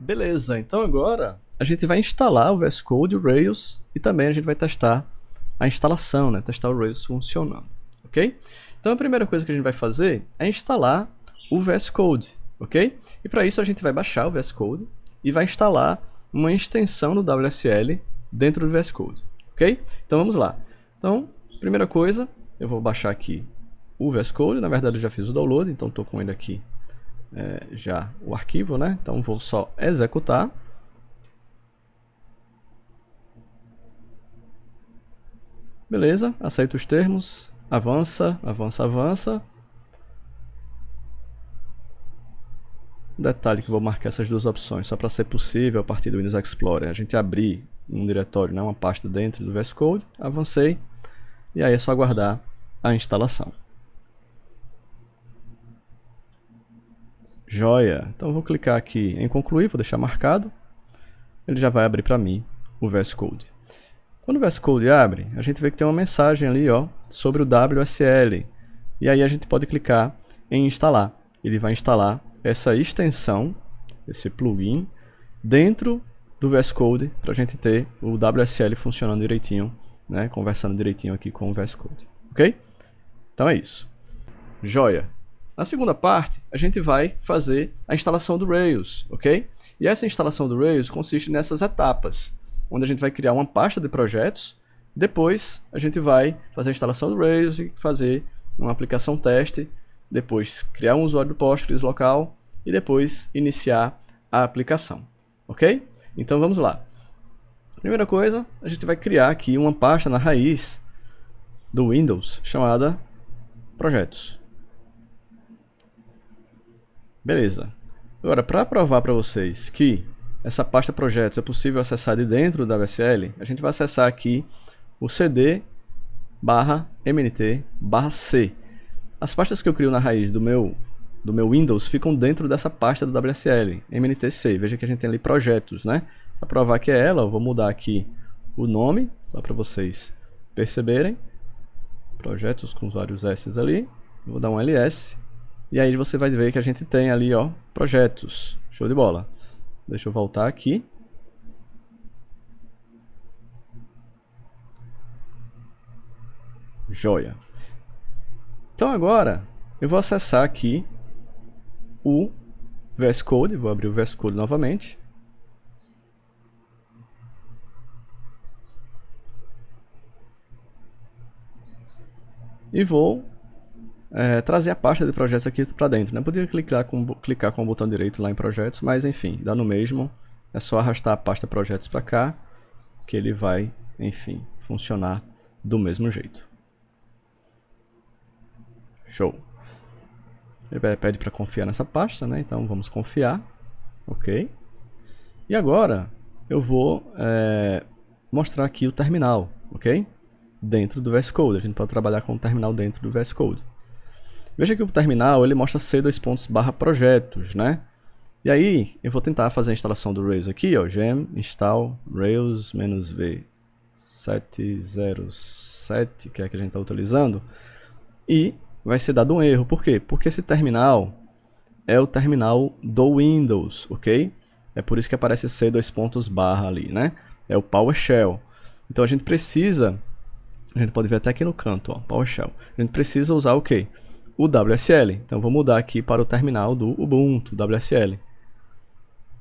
Beleza, então agora a gente vai instalar o VS Code, o Rails, e também a gente vai testar a instalação, né? Testar o Rails funcionando, ok? Então a primeira coisa que a gente vai fazer é instalar o VS Code, ok? E para isso a gente vai baixar o VS Code e vai instalar uma extensão do WSL dentro do VS Code, ok? Então vamos lá. Então, primeira coisa, eu vou baixar aqui o VS Code, na verdade eu já fiz o download, então estou com ele aqui já o arquivo, né? Então vou só executar. Beleza, aceito os termos, avança, avança, avança. Detalhe que eu vou marcar essas duas opções, só para ser possível a partir do Windows Explorer a gente abrir um diretório, né, uma pasta dentro do VS Code. Avancei, e aí é só aguardar a instalação. Joia! Então eu vou clicar aqui em concluir, vou deixar marcado. Ele já vai abrir para mim o VS Code. Quando o VS Code abre, a gente vê que tem uma mensagem ali, ó, sobre o WSL. E aí a gente pode clicar em instalar. Ele vai instalar essa extensão, esse plugin, dentro do VS Code para a gente ter o WSL funcionando direitinho, né, conversando direitinho aqui com o VS Code. Ok? Então é isso. Joia! Na segunda parte, a gente vai fazer a instalação do Rails, ok? E essa instalação do Rails consiste nessas etapas, onde a gente vai criar uma pasta de projetos, depois a gente vai fazer a instalação do Rails e fazer uma aplicação teste, depois criar um usuário do Postgres local e depois iniciar a aplicação, ok? Então vamos lá. Primeira coisa, a gente vai criar aqui uma pasta na raiz do Windows chamada Projetos. Beleza. Agora, para provar para vocês que essa pasta projetos é possível acessar de dentro do WSL, a gente vai acessar aqui o cd/mnt/c. As pastas que eu crio na raiz do meu Windows ficam dentro dessa pasta do WSL, mntc. Veja que a gente tem ali projetos, né? Para provar que é ela, eu vou mudar aqui o nome, só para vocês perceberem. Projetos com vários S ali. Vou dar um ls. E aí você vai ver que a gente tem ali, ó, projetos. Show de bola. Deixa eu voltar aqui. Joia. Então agora eu vou acessar aqui o VS Code. Vou abrir o VS Code novamente. E vou trazer a pasta de projetos aqui para dentro, né? Podia clicar com o botão direito lá em projetos, mas enfim, dá no mesmo. É só arrastar a pasta projetos para cá, que ele vai, enfim, funcionar do mesmo jeito. Show. Ele pede para confiar nessa pasta, né? Então vamos confiar. Ok. E agora eu vou mostrar aqui o terminal, ok? Dentro do VS Code. A gente pode trabalhar com o terminal dentro do VS Code. Veja que o terminal ele mostra c:/projetos, né? E aí eu vou tentar fazer a instalação do Rails aqui, ó, gem install rails-v 707, que é a que a gente está utilizando, e vai ser dado um erro. Por quê? Porque esse terminal é o terminal do Windows, ok? É por isso que aparece c:/, ali, né? É o PowerShell. Então a gente precisa, a gente pode ver até aqui no canto, ó, PowerShell. A gente precisa usar o quê? O WSL. Então vou mudar aqui para o terminal do Ubuntu, WSL.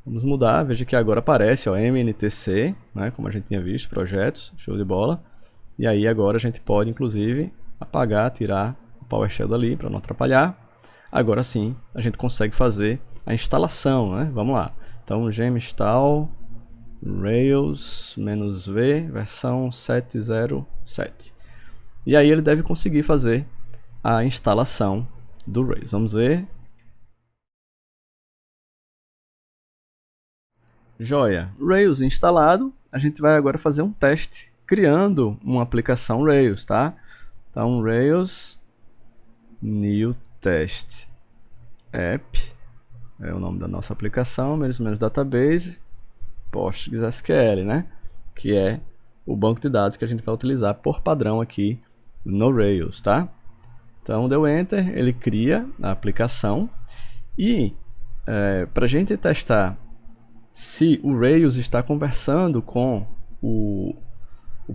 Vamos mudar, veja que agora aparece, ó, mntc, né, como a gente tinha visto, projetos, show de bola. E aí agora a gente pode inclusive apagar, tirar o PowerShell dali para não atrapalhar. Agora sim, a gente consegue fazer a instalação, né? Vamos lá. Então gem install rails-v versão 707. E aí ele deve conseguir fazer a instalação do Rails. Vamos ver. Joia. Rails instalado. A gente vai agora fazer um teste criando uma aplicação Rails, tá? Então Rails new test app é o nome da nossa aplicação, menos database PostgreSQL, né? Que é o banco de dados que a gente vai utilizar por padrão aqui no Rails, tá? Então deu Enter, ele cria a aplicação e para a gente testar se o Rails está conversando com o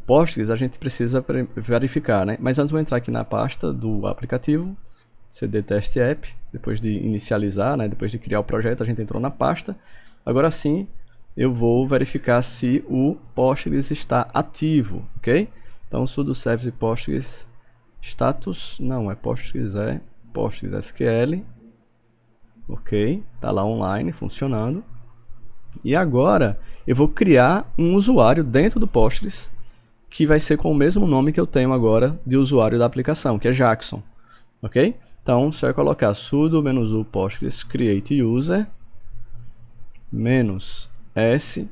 Postgres, a gente precisa verificar, né? Mas antes vou entrar aqui na pasta do aplicativo, cd test app, depois de inicializar, né? Depois de criar o projeto, a gente entrou na pasta. Agora sim, eu vou verificar se o Postgres está ativo, ok? Então, sudo service Postgres status, não é Postgres, é Postgres SQL, ok? Tá lá online, funcionando. E agora, eu vou criar um usuário dentro do Postgres, que vai ser com o mesmo nome que eu tenho agora de usuário da aplicação, que é Jackson, ok? Então, você vai colocar sudo -u Postgres create user -s,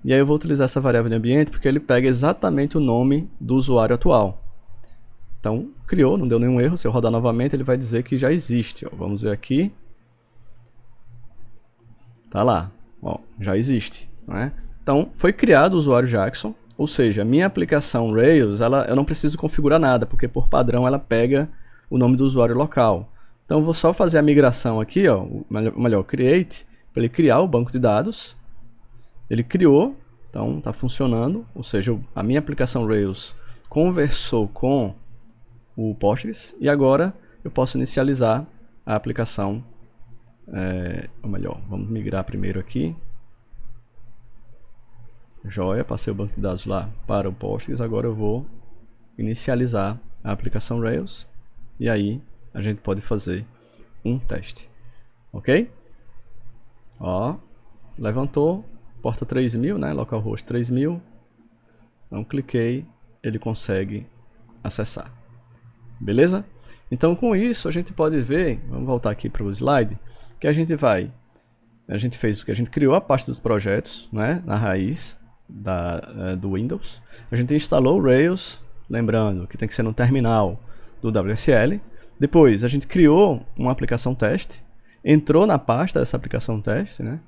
e aí eu vou utilizar essa variável de ambiente porque ele pega exatamente o nome do usuário atual. Então, criou, não deu nenhum erro. Se eu rodar novamente, ele vai dizer que já existe. Ó. Vamos ver aqui. Tá lá, ó, já existe, né? Então, foi criado o usuário Jackson. Ou seja, a minha aplicação Rails, eu não preciso configurar nada, porque por padrão ela pega o nome do usuário local. Então eu vou só fazer a migração aqui, ó, melhor, create, para ele criar o banco de dados. Ele criou, então está funcionando, ou seja, a minha aplicação Rails conversou com o Postgres, e agora eu posso inicializar a aplicação, ou melhor, vamos migrar primeiro aqui. Joia, passei o banco de dados lá para o Postgres, agora eu vou inicializar a aplicação Rails e aí a gente pode fazer um teste, ok? Ó, levantou, porta 3000, né, localhost 3000, então cliquei, ele consegue acessar, beleza? Então com isso a gente pode ver, vamos voltar aqui para o slide, que a gente fez o que? A gente criou a pasta dos projetos, né, na raiz do Windows. A gente instalou o Rails, lembrando que tem que ser no terminal do WSL. Depois a gente criou uma aplicação teste, entrou na pasta dessa aplicação teste, né?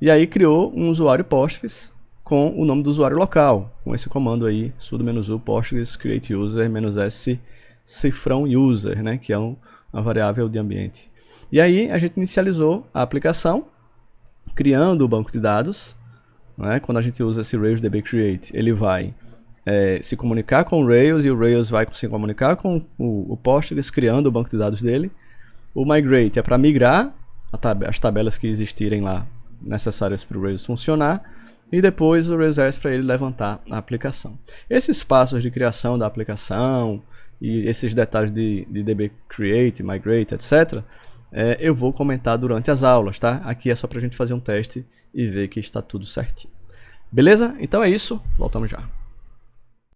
E aí criou um usuário Postgres com o nome do usuário local, com esse comando aí, sudo -u Postgres create user -s cifrão user, né? Que é uma variável de ambiente. E aí a gente inicializou a aplicação, criando o banco de dados. Quando a gente usa esse Rails DB Create, ele vai se comunicar com o Rails e o Rails vai se comunicar com o Postgres, criando o banco de dados dele. O Migrate é para migrar as tabelas que existirem lá necessárias para o Rails funcionar, e depois o Rails para ele levantar a aplicação. Esses passos de criação da aplicação e esses detalhes de DB Create, Migrate, etc., eu vou comentar durante as aulas, tá? Aqui é só para a gente fazer um teste e ver que está tudo certinho. Beleza? Então é isso, voltamos já.